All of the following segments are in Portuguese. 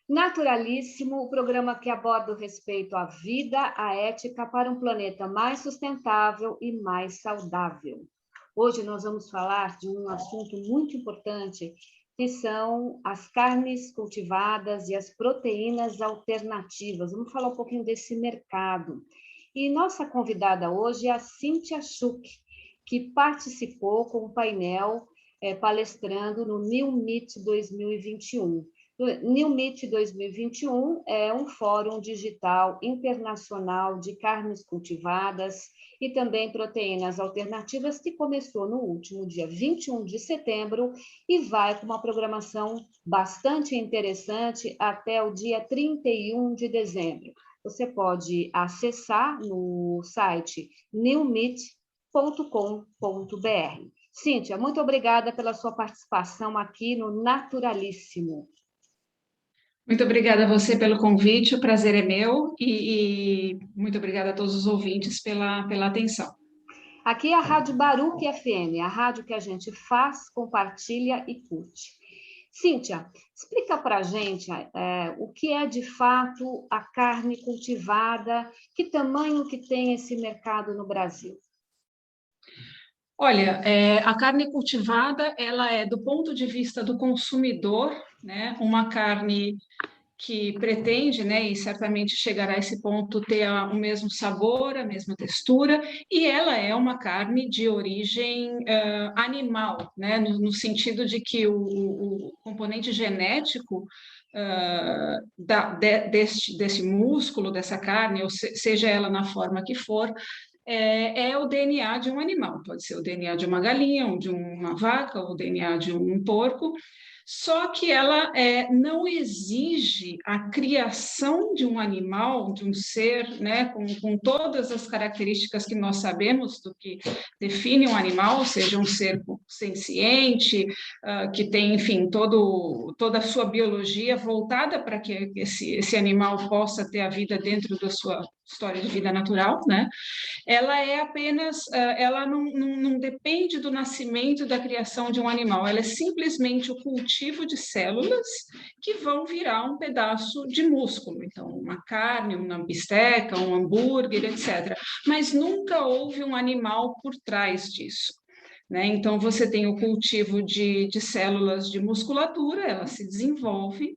Naturalíssimo, o programa que aborda o respeito à vida, à ética para um planeta mais sustentável e mais saudável. Hoje nós vamos falar de um assunto muito importante, que são as carnes cultivadas e as proteínas alternativas. Vamos falar um pouquinho desse mercado. E nossa convidada hoje é a Cíntia Schuch, que participou com o painel palestrando no New Meat 2021. O New Meat 2021 é um fórum digital internacional de carnes cultivadas e também proteínas alternativas que começou no último dia 21 de setembro e vai com uma programação bastante interessante até o dia 31 de dezembro. Você pode acessar no site newmeat.com.br. Cíntia, muito obrigada pela sua participação aqui no Naturalíssimo. Muito obrigada a você pelo convite, o prazer é meu e muito obrigada a todos os ouvintes pela atenção. Aqui é a Rádio Baruch FM, a rádio que a gente faz, compartilha e curte. Cíntia, explica para a gente o que é de fato a carne cultivada, que tamanho que tem esse mercado no Brasil? Olha, a carne cultivada, ela é, do ponto de vista do consumidor, né, uma carne que pretende, né, e certamente chegará a esse ponto, ter o mesmo sabor, a mesma textura, e ela é uma carne de origem animal, né, no sentido de que o componente genético desse músculo, dessa carne, ou seja ela na forma que for, é o DNA de um animal, pode ser o DNA de uma galinha, ou de uma vaca, ou o DNA de um porco, só que ela não exige a criação de um animal, de um ser, né, com todas as características que nós sabemos do que define um animal, seja um ser senciente, que tem, enfim, toda a sua biologia voltada para que esse animal possa ter a vida dentro da sua história de vida natural, né? Ela é apenas, ela não depende do nascimento, da criação de um animal, ela é simplesmente o cultivo de células que vão virar um pedaço de músculo, então uma carne, uma bisteca, um hambúrguer, etc. Mas nunca houve um animal por trás disso. Né? Então, você tem o cultivo de células de musculatura, ela se desenvolve,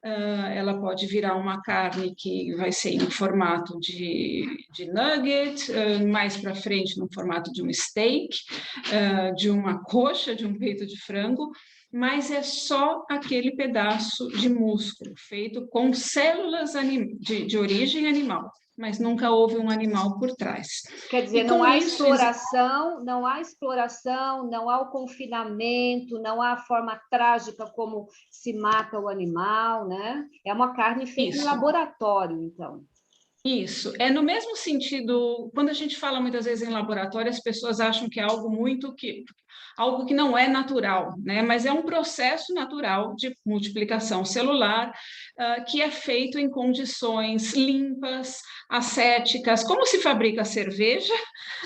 ela pode virar uma carne que vai ser em formato de nugget, mais para frente no formato de um steak, de uma coxa, de um peito de frango, mas é só aquele pedaço de músculo feito com células de origem animal, mas nunca houve um animal por trás. Quer dizer, não há exploração, não há o confinamento, não há a forma trágica como se mata o animal, né? É uma carne feita em laboratório, então. Isso, é no mesmo sentido, quando a gente fala muitas vezes em laboratório, as pessoas acham que é algo que não é natural, né? Mas é um processo natural de multiplicação celular que é feito em condições limpas, ascéticas. Como se fabrica a cerveja,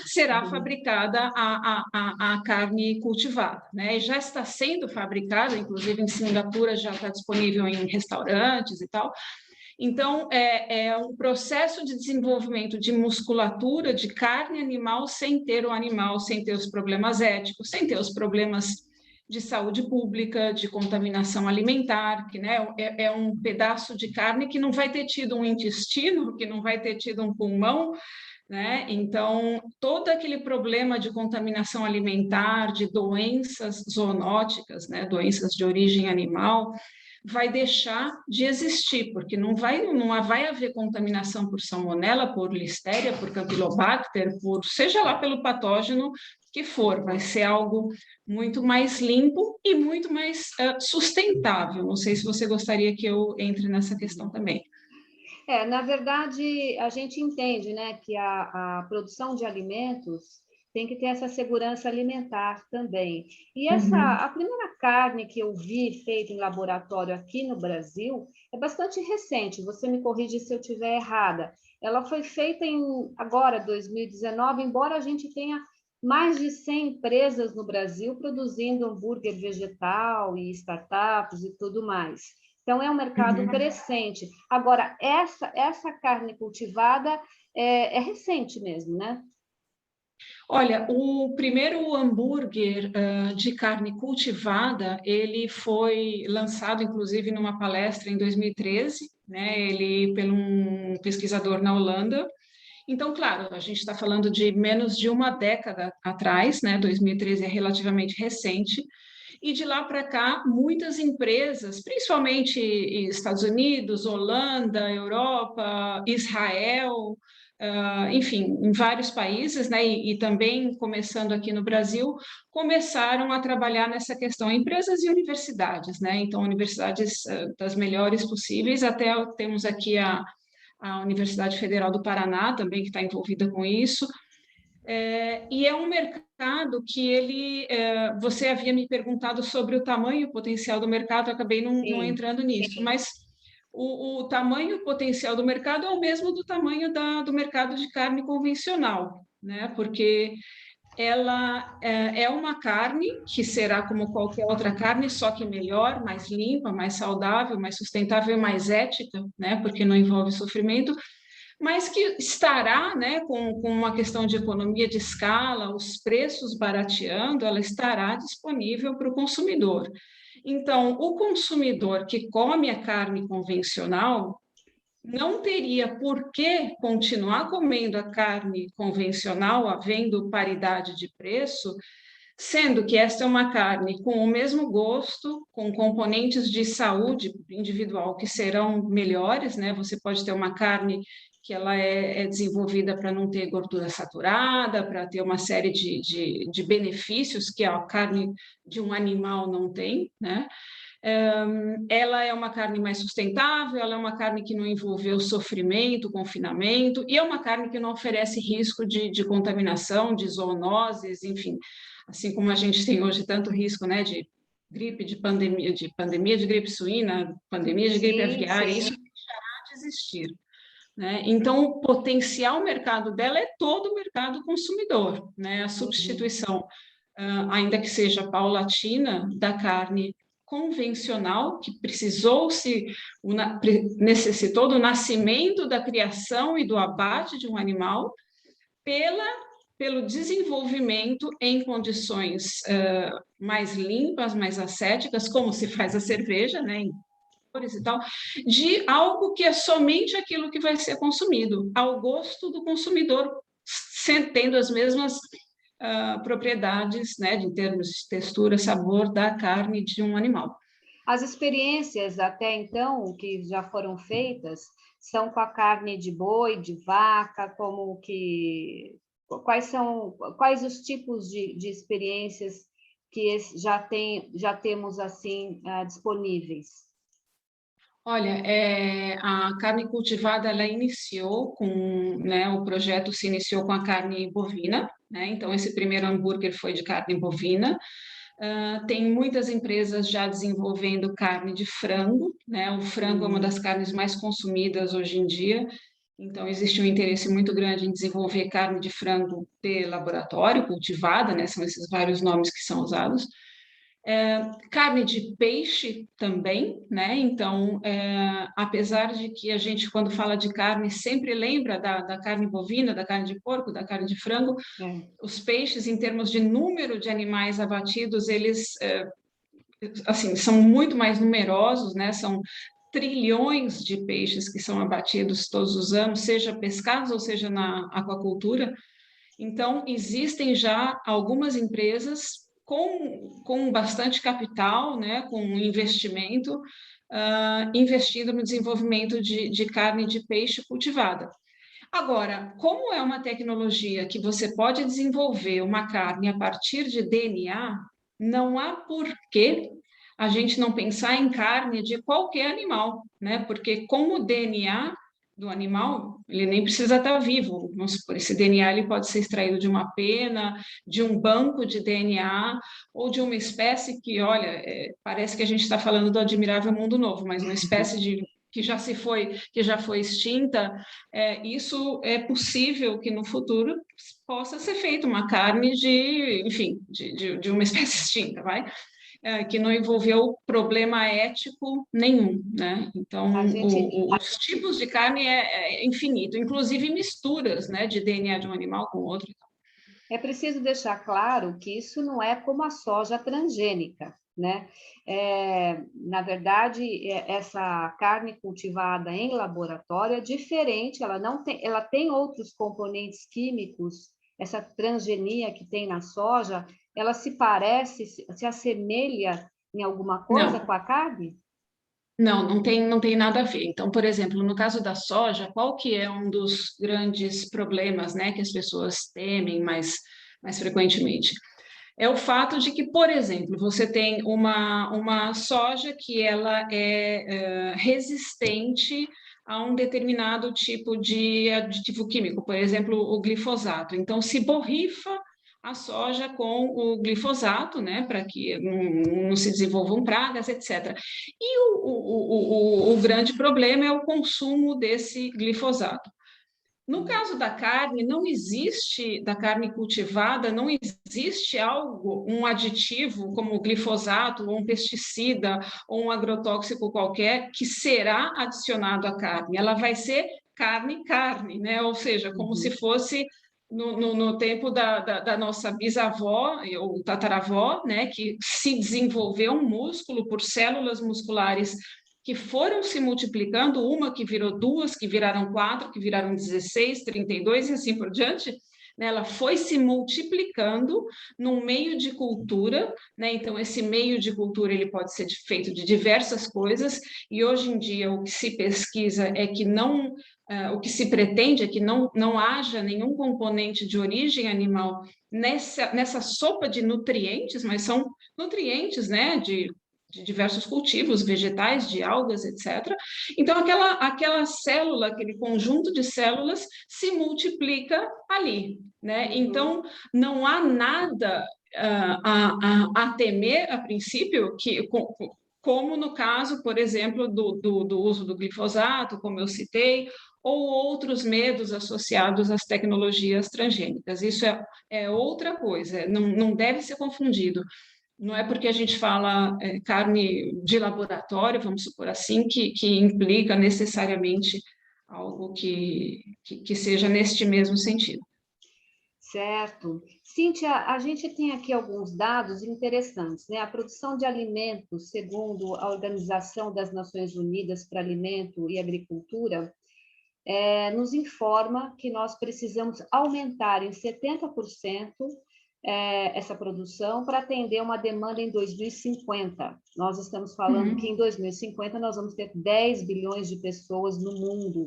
será fabricada a carne cultivada, né? E já está sendo fabricada, inclusive em Singapura já está disponível em restaurantes e tal. Então, é um processo de desenvolvimento de musculatura, de carne animal, sem ter o animal, sem ter os problemas éticos, sem ter os problemas de saúde pública, de contaminação alimentar, que, né, é um pedaço de carne que não vai ter tido um intestino, que não vai ter tido um pulmão, né? Então, todo aquele problema de contaminação alimentar, de doenças zoonóticas, né, doenças de origem animal, vai deixar de existir, porque não vai haver contaminação por salmonela, por listéria, por campylobacter, seja lá pelo patógeno que for, vai ser algo muito mais limpo e muito mais sustentável. Não sei se você gostaria que eu entre nessa questão também. Na verdade, a gente entende, né, que a produção de alimentos tem que ter essa segurança alimentar também. E a primeira carne que eu vi feita em laboratório aqui no Brasil é bastante recente, você me corrige se eu estiver errada. Ela foi feita agora, 2019, embora a gente tenha mais de 100 empresas no Brasil produzindo hambúrguer vegetal e startups e tudo mais. Então, é um mercado crescente. Agora, essa carne cultivada é recente mesmo, né? Olha, o primeiro hambúrguer de carne cultivada, ele foi lançado, inclusive, numa palestra em 2013, né? Ele pelo um pesquisador na Holanda. Então, claro, a gente está falando de menos de uma década atrás, né? 2013 é relativamente recente. E de lá para cá, muitas empresas, principalmente Estados Unidos, Holanda, Europa, Israel, enfim, em vários países, né, e também começando aqui no Brasil, começaram a trabalhar nessa questão, empresas e universidades, né? Então, universidades das melhores possíveis, até temos aqui a Universidade Federal do Paraná também, que está envolvida com isso. E é um mercado que você havia me perguntado sobre o tamanho potencial do mercado, eu acabei não entrando nisso, mas o tamanho potencial do mercado é o mesmo do tamanho do mercado de carne convencional, né? Porque ela é uma carne que será como qualquer outra carne, só que melhor, mais limpa, mais saudável, mais sustentável, mais ética, né? Porque não envolve sofrimento, mas que estará, né, com uma questão de economia de escala, os preços barateando, ela estará disponível para o consumidor. Então, o consumidor que come a carne convencional não teria por que continuar comendo a carne convencional, havendo paridade de preço, sendo que esta é uma carne com o mesmo gosto, com componentes de saúde individual que serão melhores, né? Você pode ter uma carne que ela é desenvolvida para não ter gordura saturada, para ter uma série de benefícios que a carne de um animal não tem, né? Ela é uma carne mais sustentável, ela é uma carne que não envolveu sofrimento, confinamento, e é uma carne que não oferece risco de contaminação, de zoonoses, enfim, assim como a gente tem hoje tanto risco, né, de gripe, de pandemia de gripe suína, pandemia de gripe aviária, isso deixará de existir, né? Então, o potencial mercado dela é todo o mercado consumidor, né? A substituição, ainda que seja paulatina, da carne convencional, que necessitou do nascimento, da criação e do abate de um animal, pelo desenvolvimento em condições mais limpas, mais ascéticas, como se faz a cerveja, né, em cores e tal, de algo que é somente aquilo que vai ser consumido, ao gosto do consumidor, tendo as mesmas propriedades, né, em termos de textura, sabor da carne de um animal. As experiências até então que já foram feitas são com a carne de boi, de vaca, quais os tipos de experiências que já temos assim disponíveis? Olha, a carne cultivada, ela iniciou com, né, o projeto se iniciou com a carne bovina, né? Então, esse primeiro hambúrguer foi de carne bovina. Tem muitas empresas já desenvolvendo carne de frango, né? O frango é uma das carnes mais consumidas hoje em dia, então existe um interesse muito grande em desenvolver carne de frango de laboratório, cultivada, né? São esses vários nomes que são usados. Carne de peixe também, né? Então, apesar de que a gente, quando fala de carne, sempre lembra da carne bovina, da carne de porco, da carne de frango, os peixes, em termos de número de animais abatidos, eles assim, são muito mais numerosos, né? São trilhões de peixes que são abatidos todos os anos, seja pescados ou seja na aquacultura. Então, existem já algumas empresas com bastante capital, né, com investimento, investindo no desenvolvimento de carne de peixe cultivada. Agora, como é uma tecnologia que você pode desenvolver uma carne a partir de DNA, não há porquê a gente não pensar em carne de qualquer animal, né? Porque como o DNA do animal, ele nem precisa estar vivo. Vamos supor, esse DNA ele pode ser extraído de uma pena, de um banco de DNA ou de uma espécie que, olha, parece que a gente está falando do admirável mundo novo, mas uma espécie que já foi extinta, isso é possível que no futuro possa ser feita uma carne enfim, de uma espécie extinta, vai? Que não envolveu problema ético nenhum, né? Então, A gente, os tipos de carne é infinito, inclusive misturas, né, de DNA de um animal com outro. é preciso deixar claro que isso não é como a soja transgênica, né? Na verdade, essa carne cultivada em laboratório é diferente, ela tem outros componentes químicos, essa transgenia que tem na soja, ela se parece, se assemelha em alguma coisa Não, com a carne? não tem nada a ver. Então, por exemplo, no caso da soja, qual que é um dos grandes problemas, né, que as pessoas temem mais frequentemente? É o fato de que, por exemplo, você tem uma soja que ela é resistente a um determinado tipo de aditivo químico, por exemplo, o glifosato. Então, se borrifa a soja com o glifosato, né, para que não se desenvolvam pragas, etc. E o grande problema é o consumo desse glifosato. No caso da carne, da carne cultivada, não existe algo, um aditivo como o glifosato, ou um pesticida, ou um agrotóxico qualquer, que será adicionado à carne. Ela vai ser carne, né? Ou seja, como se Uhum. fosse no tempo da nossa bisavó ou tataravó, né? Que se desenvolveu um músculo por células musculares que foram se multiplicando, uma que virou duas, que viraram quatro, que viraram 16, 32 e assim por diante, né? Ela foi se multiplicando num meio de cultura, né? Então esse meio de cultura ele pode ser feito de diversas coisas e hoje em dia o que se pesquisa é que não o que se pretende é que não haja nenhum componente de origem animal nessa sopa de nutrientes, mas são nutrientes, né, de diversos cultivos, vegetais, de algas, etc. Então, aquela célula, aquele conjunto de células se multiplica ali, né? Uhum. Então, não há nada a temer, a princípio, como no caso, por exemplo, do uso do glifosato, como eu citei, ou outros medos associados às tecnologias transgênicas. Isso é outra coisa, não deve ser confundido. Não é porque a gente fala carne de laboratório, vamos supor assim, que implica necessariamente algo que seja neste mesmo sentido. Certo. Cíntia, a gente tem aqui alguns dados interessantes, né? A produção de alimentos, segundo a Organização das Nações Unidas para Alimento e Agricultura, nos informa que nós precisamos aumentar em 70% essa produção para atender uma demanda em 2050. Nós estamos falando que Uhum. em 2050 nós vamos ter 10 bilhões de pessoas no mundo.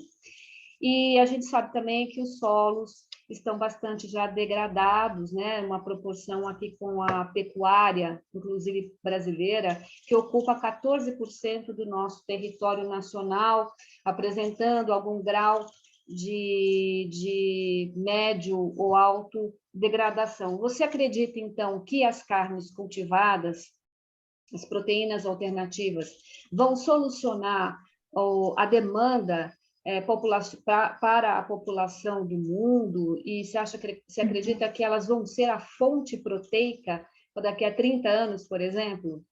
E a gente sabe também que os solos estão bastante já degradados, né? Uma proporção aqui com a pecuária, inclusive brasileira, que ocupa 14% do nosso território nacional, apresentando algum grau de médio ou alto degradação. Você acredita, então, que as carnes cultivadas, as proteínas alternativas, vão solucionar a demanda para a população do mundo? E você acredita que elas vão ser a fonte proteica daqui a 30 anos, por exemplo?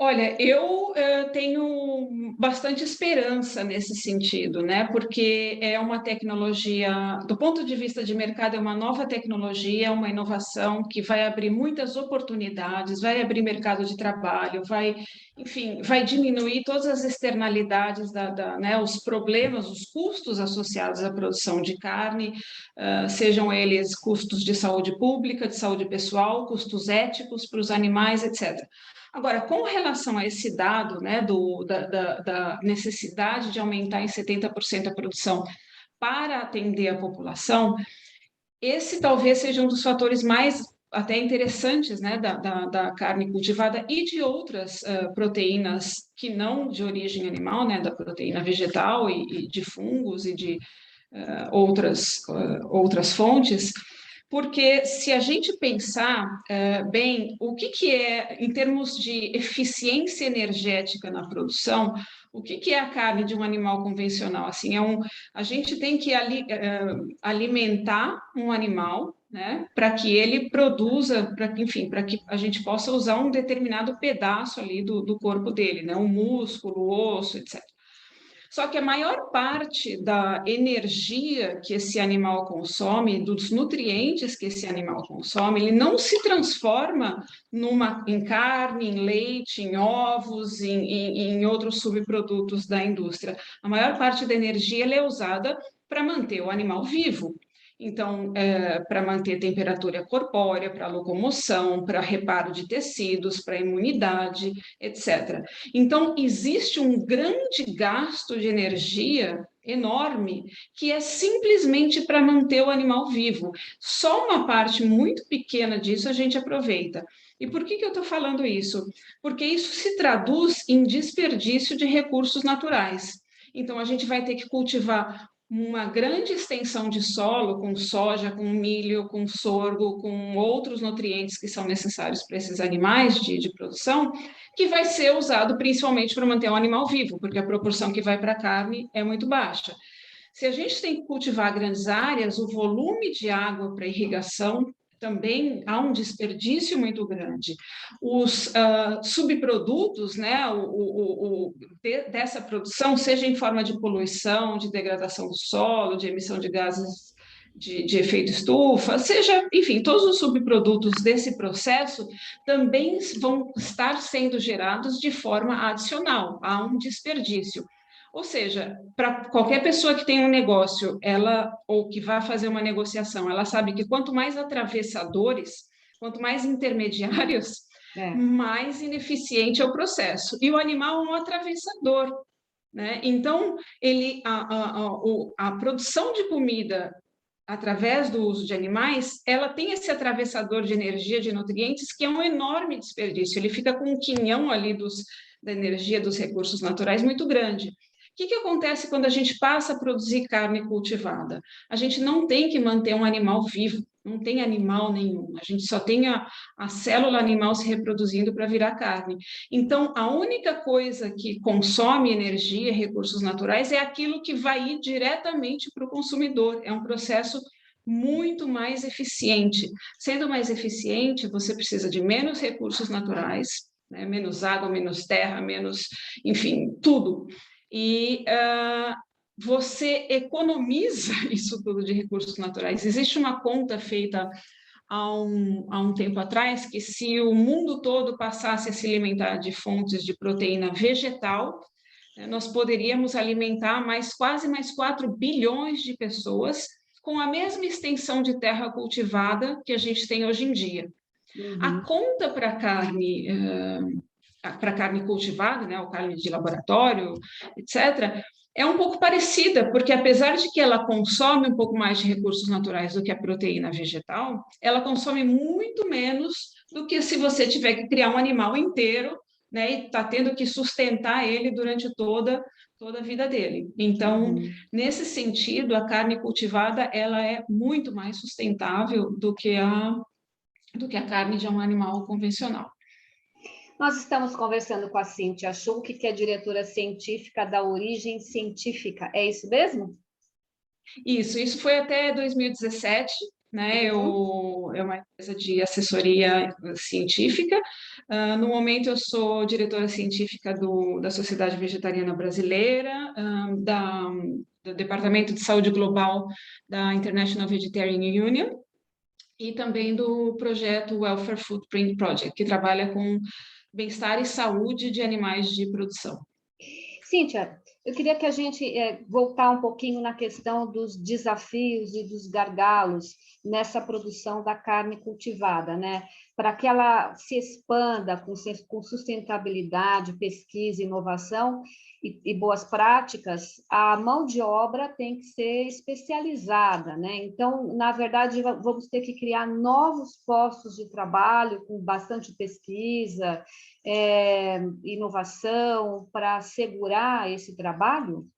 Olha, eu tenho bastante esperança nesse sentido, né? Porque é uma tecnologia, do ponto de vista de mercado, é uma nova tecnologia, uma inovação que vai abrir muitas oportunidades, vai abrir mercado de trabalho, enfim, vai diminuir todas as externalidades né, os problemas, os custos associados à produção de carne, sejam eles custos de saúde pública, de saúde pessoal, custos éticos para os animais, etc. Agora, com relação a esse dado, né, da necessidade de aumentar em 70% a produção para atender a população, esse talvez seja um dos fatores mais até interessantes, né, da carne cultivada e de outras proteínas que não de origem animal, né, da proteína vegetal e de fungos e de outras fontes, porque se a gente pensar bem, o que é, em termos de eficiência energética na produção, O que é a carne de um animal convencional? Assim, a gente tem que alimentar um animal, né, para que ele produza, para que, enfim, para que a gente possa usar um determinado pedaço ali do corpo dele, né, o músculo, o osso, etc. Só que a maior parte da energia que esse animal consome, dos nutrientes que esse animal consome, ele não se transforma em carne, em leite, em ovos, em outros subprodutos da indústria. A maior parte da energia ela é usada para manter o animal vivo. Então, para manter temperatura corpórea, para locomoção, para reparo de tecidos, para imunidade, etc. Então, existe um grande gasto de energia enorme que é simplesmente para manter o animal vivo. Só uma parte muito pequena disso a gente aproveita. E por que eu estou falando isso? Porque isso se traduz em desperdício de recursos naturais. Então, a gente vai ter que cultivar uma grande extensão de solo com soja, com milho, com sorgo, com outros nutrientes que são necessários para esses animais de produção, que vai ser usado principalmente para manter um animal vivo, porque a proporção que vai para a carne é muito baixa. Se a gente tem que cultivar grandes áreas, o volume de água para irrigação também há um desperdício muito grande. Os subprodutos, né, dessa produção, seja em forma de poluição, de degradação do solo, de emissão de gases de efeito estufa, seja, enfim, todos os subprodutos desse processo também vão estar sendo gerados de forma adicional, há um desperdício. Ou seja, para qualquer pessoa que tem um negócio, ela ou que vai fazer uma negociação, ela sabe que quanto mais atravessadores, quanto mais intermediários, mais ineficiente é o processo. E o animal é um atravessador, né? Então, a produção de comida através do uso de animais, ela tem esse atravessador de energia, de nutrientes, que é um enorme desperdício. Ele fica com um quinhão ali da energia dos recursos naturais muito grande. O que acontece quando a gente passa a produzir carne cultivada? A gente não tem que manter um animal vivo, não tem animal nenhum, a gente só tem a célula animal se reproduzindo para virar carne. Então, a única coisa que consome energia, recursos naturais, é aquilo que vai ir diretamente para o consumidor. É um processo muito mais eficiente. Sendo mais eficiente, você precisa de menos recursos naturais, né? Menos água, menos terra, menos, enfim, tudo. E você economiza isso tudo de recursos naturais. Existe uma conta feita há um tempo atrás que se o mundo todo passasse a se alimentar de fontes de proteína vegetal, nós poderíamos alimentar quase mais 4 bilhões de pessoas com a mesma extensão de terra cultivada que a gente tem hoje em dia. Uhum. A conta para carne cultivada, né, ou carne de laboratório, etc., é um pouco parecida, porque apesar de que ela consome um pouco mais de recursos naturais do que a proteína vegetal, ela consome muito menos do que se você tiver que criar um animal inteiro, né, e está tendo que sustentar ele durante toda a vida dele. Então, nesse sentido, a carne cultivada ela é muito mais sustentável do que a carne de um animal convencional. Nós estamos conversando com a Cíntia Schulck, que é diretora científica da Origem Científica. É isso mesmo? Isso foi até 2017, né? É uma empresa de assessoria científica. No momento, eu sou diretora científica da Sociedade Vegetariana Brasileira, do Departamento de Saúde Global da International Vegetarian Union e também do projeto Welfare Footprint Project, que trabalha com bem-estar e saúde de animais de produção. Cíntia, eu queria que a gente voltar um pouquinho na questão dos desafios e dos gargalos nessa produção da carne cultivada, né? Para que ela se expanda com sustentabilidade, pesquisa, inovação e boas práticas, a mão de obra tem que ser especializada, né? Então, na verdade, vamos ter que criar novos postos de trabalho com bastante pesquisa, inovação para assegurar esse trabalho?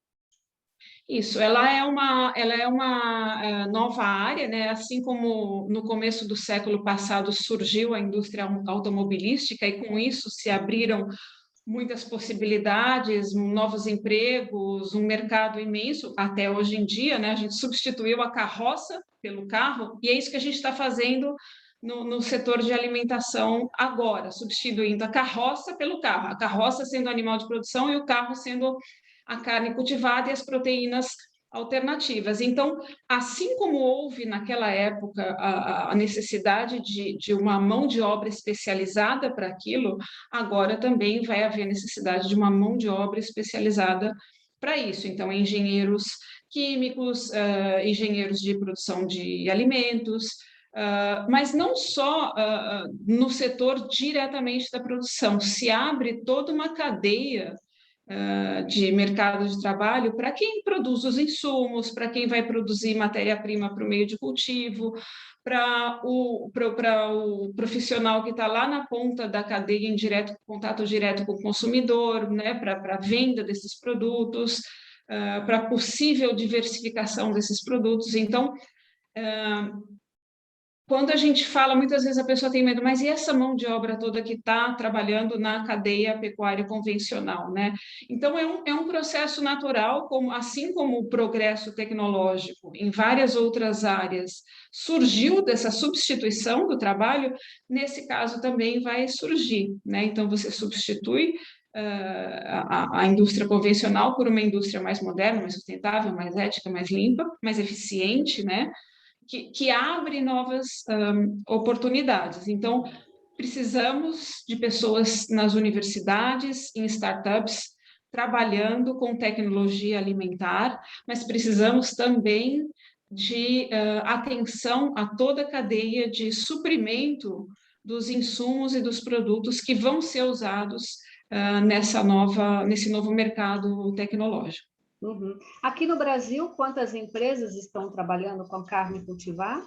Isso, ela é uma nova área, né? Assim como no começo do século passado surgiu a indústria automobilística e com isso se abriram muitas possibilidades, novos empregos, um mercado imenso, até hoje em dia, né? A gente substituiu a carroça pelo carro, e é isso que a gente está fazendo no setor de alimentação agora, substituindo a carroça pelo carro, a carroça sendo animal de produção e o carro sendo a carne cultivada e as proteínas alternativas. Então, assim como houve naquela época a necessidade de uma mão de obra especializada para aquilo, agora também vai haver necessidade de uma mão de obra especializada para isso. Então, engenheiros químicos, engenheiros de produção de alimentos, mas não só no setor diretamente da produção, se abre toda uma cadeia de mercado de trabalho para quem produz os insumos, para quem vai produzir matéria-prima para o meio de cultivo, para o profissional que está lá na ponta da cadeia em contato direto com o consumidor, né, para a venda desses produtos, para a possível diversificação desses produtos. Então, quando a gente fala, muitas vezes a pessoa tem medo, mas e essa mão de obra toda que está trabalhando na cadeia pecuária convencional, né? Então, é um processo natural, assim como o progresso tecnológico em várias outras áreas surgiu dessa substituição do trabalho, nesse caso também vai surgir, né? Então, você substitui a indústria convencional por uma indústria mais moderna, mais sustentável, mais ética, mais limpa, mais eficiente, né? Que abre novas oportunidades. Então, precisamos de pessoas nas universidades, em startups, trabalhando com tecnologia alimentar, mas precisamos também de atenção a toda a cadeia de suprimento dos insumos e dos produtos que vão ser usados nesse novo mercado tecnológico. Uhum. Aqui no Brasil, quantas empresas estão trabalhando com carne cultivada?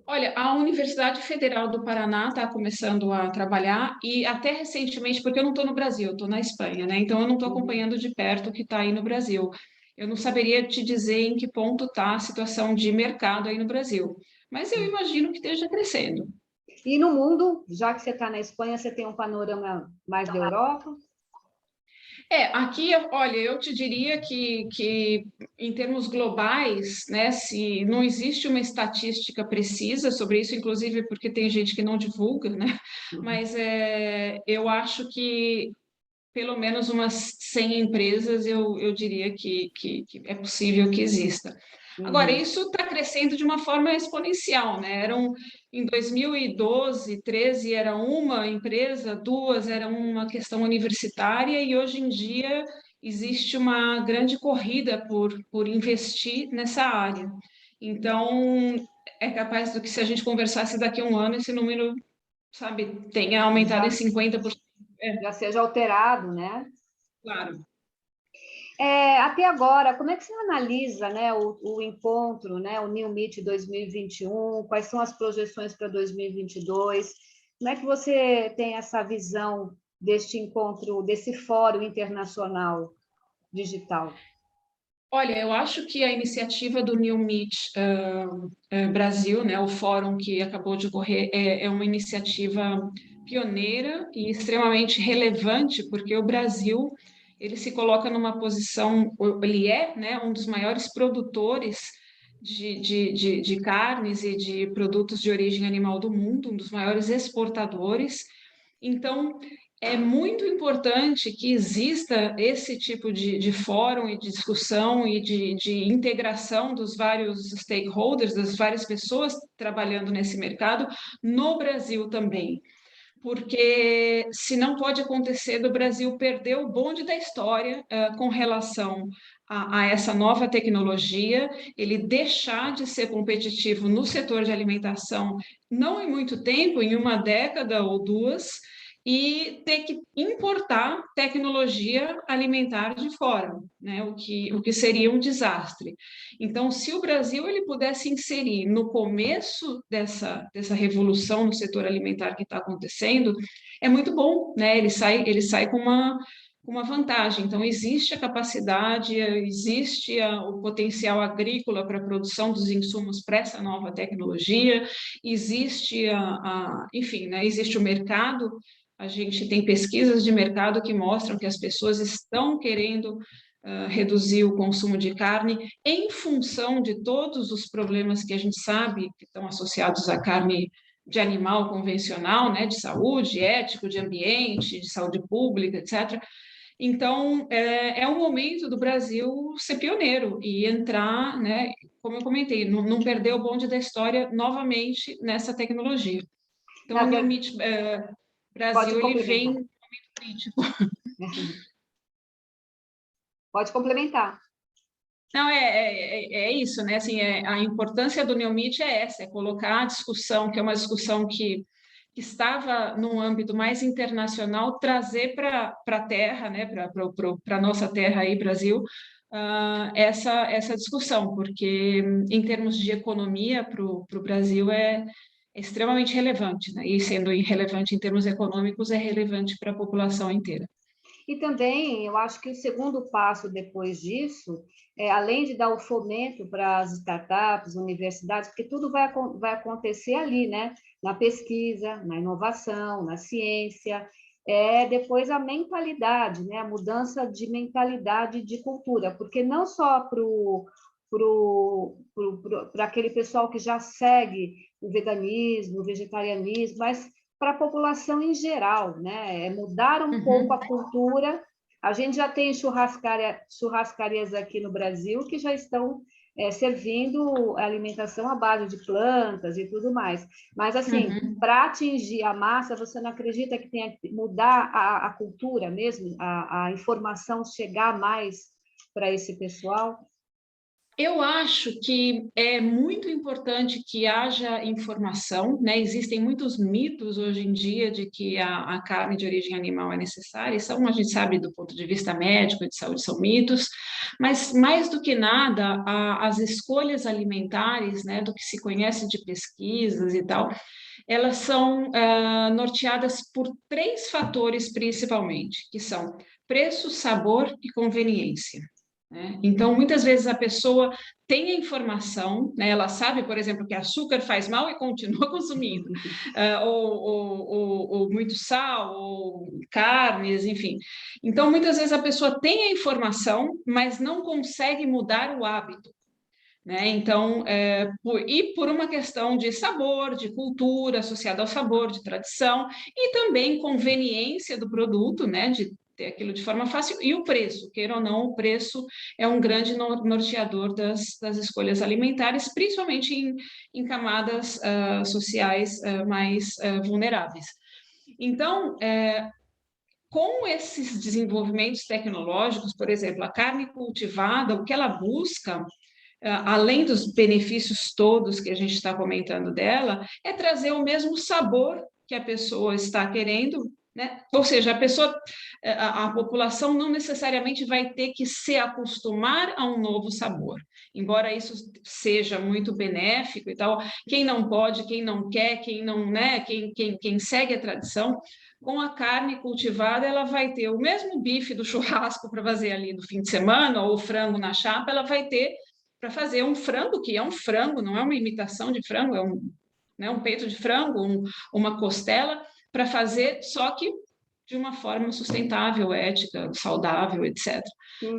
Olha, a Universidade Federal do Paraná está começando a trabalhar e até recentemente, porque eu não estou no Brasil, eu estou na Espanha, né? Então eu não estou acompanhando de perto o que está aí no Brasil. Eu não saberia te dizer em que ponto está a situação de mercado aí no Brasil, mas eu imagino que esteja crescendo. E no mundo, já que você está na Espanha, você tem um panorama mais da Europa? Aqui, olha, eu te diria que em termos globais, né, se não existe uma estatística precisa sobre isso, inclusive porque tem gente que não divulga, né, mas eu acho que pelo menos umas 100 empresas eu diria que é possível que exista. Agora, isso está crescendo de uma forma exponencial, né? Em 2012, 13 era uma empresa, duas era uma questão universitária, e hoje em dia existe uma grande corrida por investir nessa área. Então, é capaz do que se a gente conversasse daqui a um ano, esse número, sabe, tenha aumentado em 50%. Já seja alterado, né? Claro. Até agora, como é que você analisa, né, o encontro, né, o New Meet 2021? Quais são as projeções para 2022? Como é que você tem essa visão deste encontro, desse fórum internacional digital? Olha, eu acho que a iniciativa do New Meet Brasil, né, o fórum que acabou de ocorrer, é uma iniciativa pioneira e extremamente relevante, porque o Brasil ele se coloca numa posição, ele é, né, um dos maiores produtores de carnes e de produtos de origem animal do mundo, um dos maiores exportadores. Então, é muito importante que exista esse tipo de fórum e de discussão e de integração dos vários stakeholders, das várias pessoas trabalhando nesse mercado, no Brasil também. Porque se não pode acontecer do Brasil perder o bonde da história com relação a essa nova tecnologia, ele deixar de ser competitivo no setor de alimentação, não em muito tempo, em uma década ou duas, e ter que importar tecnologia alimentar de fora, né? O que seria um desastre. Então, se o Brasil ele pudesse inserir no começo dessa revolução no setor alimentar que está acontecendo, é muito bom, né? Ele sai com uma vantagem. Então, existe a capacidade, existe o potencial agrícola para a produção dos insumos para essa nova tecnologia, existe enfim, né? Existe o mercado A gente tem pesquisas de mercado que mostram que as pessoas estão querendo reduzir o consumo de carne em função de todos os problemas que a gente sabe que estão associados à carne de animal convencional, né, de saúde, ético, de ambiente, de saúde pública, etc. Então, é um momento do Brasil ser pioneiro e entrar, né, como eu comentei, não perder o bonde da história novamente nessa tecnologia. Então, Na o New ver- Meat Pode Brasil, ele vem complementar. no momento crítico. Pode complementar. Não, é isso, né? Assim, a importância do New Meat é essa, é colocar a discussão, que é uma discussão que estava num âmbito mais internacional, trazer para a terra, né? Para a nossa terra aí, Brasil, essa discussão, porque em termos de economia para o Brasil é extremamente relevante, né? E sendo irrelevante em termos econômicos, é relevante para a população inteira. E também, eu acho que o segundo passo depois disso, além de dar o fomento para as startups, universidades, porque tudo vai acontecer ali, né? Na pesquisa, na inovação, na ciência, depois a mentalidade, né? A mudança de mentalidade de cultura, porque não só para aquele pessoal que já segue o veganismo, o vegetarianismo, mas para a população em geral, né? Mudar um pouco a cultura. A gente já tem churrascarias aqui no Brasil que já estão servindo alimentação à base de plantas e tudo mais. Mas, assim, para atingir a massa, você não acredita que tenha que mudar a cultura mesmo, a informação chegar mais para esse pessoal? Eu acho que é muito importante que haja informação, né? Existem muitos mitos hoje em dia de que a carne de origem animal é necessária, e são, a gente sabe, do ponto de vista médico e de saúde, são mitos, mas mais do que nada, as escolhas alimentares, né, do que se conhece de pesquisas e tal, elas são norteadas por três fatores principalmente, que são preço, sabor e conveniência. Né? Então, muitas vezes a pessoa tem a informação, né? Ela sabe, por exemplo, que açúcar faz mal e continua consumindo, ou muito sal, ou carnes, enfim. Então, muitas vezes a pessoa tem a informação, mas não consegue mudar o hábito. Né? Então, por uma questão de sabor, de cultura associada ao sabor, de tradição, e também conveniência do produto, né? De ter aquilo de forma fácil, e o preço, queira ou não, o preço é um grande norteador das escolhas alimentares, principalmente em camadas sociais mais vulneráveis. Então, com esses desenvolvimentos tecnológicos, por exemplo, a carne cultivada, o que ela busca além dos benefícios todos que a gente está comentando dela, é trazer o mesmo sabor que a pessoa está querendo, né? Ou seja, a população não necessariamente vai ter que se acostumar a um novo sabor, embora isso seja muito benéfico e tal. Quem não pode, quem não quer, quem não, né? Quem segue a tradição. Com a carne cultivada, ela vai ter o mesmo bife do churrasco para fazer ali no fim de semana, ou o frango na chapa, ela vai ter para fazer um frango, que é um frango, não é uma imitação de frango, é um peito de frango, uma costela, para fazer, só que de uma forma sustentável, ética, saudável, etc.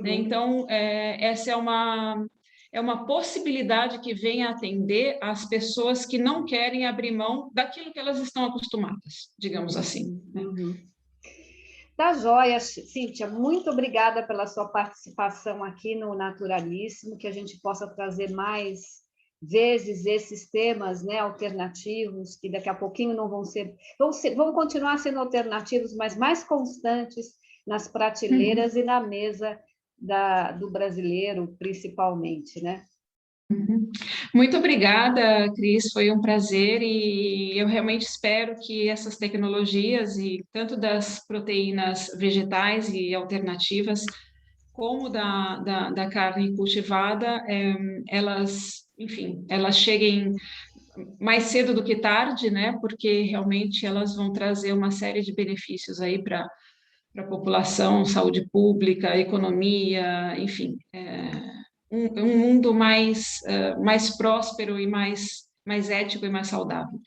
Né? Então, essa é uma possibilidade que vem a atender as pessoas que não querem abrir mão daquilo que elas estão acostumadas, digamos assim. Né? Tá joia, Cíntia. Muito obrigada pela sua participação aqui no Naturalíssimo, que a gente possa trazer mais vezes esses temas, né, alternativos, que daqui a pouquinho não vão continuar sendo alternativos, mas mais constantes nas prateleiras e na mesa do brasileiro, principalmente, né? Muito obrigada, Cris, foi um prazer e eu realmente espero que essas tecnologias, e tanto das proteínas vegetais e alternativas, como da carne cultivada, elas, enfim, elas cheguem mais cedo do que tarde, né? Porque realmente elas vão trazer uma série de benefícios aí para a população, saúde pública, economia, enfim, um mundo mais próspero e mais ético e mais saudável.